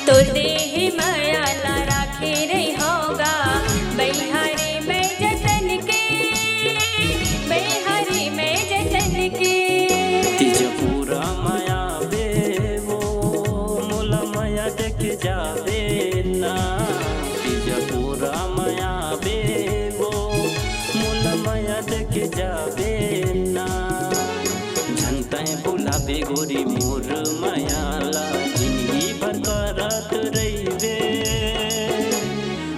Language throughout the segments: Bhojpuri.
तो देह मायाला राखे रही होगा बैहारी में जतन के, बैहारी में जतन के। तिज पूरा माया बे वो मोला माया देख जावे ना, तिज पूरा माया बे वो मोला माया देख जावे ना। झनते बुलाबे गोरी मोर मायाला जिंदगी भर करत रहिबे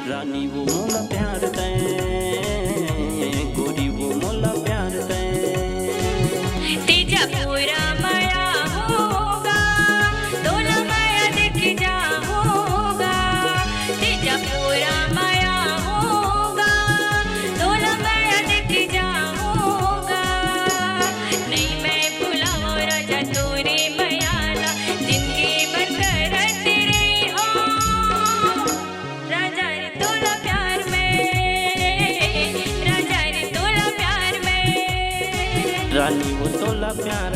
रानी वो मोला प्यार दे, गोरी वो मोला प्यार दे। तेजा पूरा माया होगा तोला माया दिख जा होगा, तेजा पूरा माया होगा तोला माया दिख जा होगा। नहीं मैं भुलाऊं राजा तोरे मायाला जिंदगी भर करत रही हो राजा रे तोला प्यार में, राजा रे तोला प्यार में। रानी वो तोला प्यार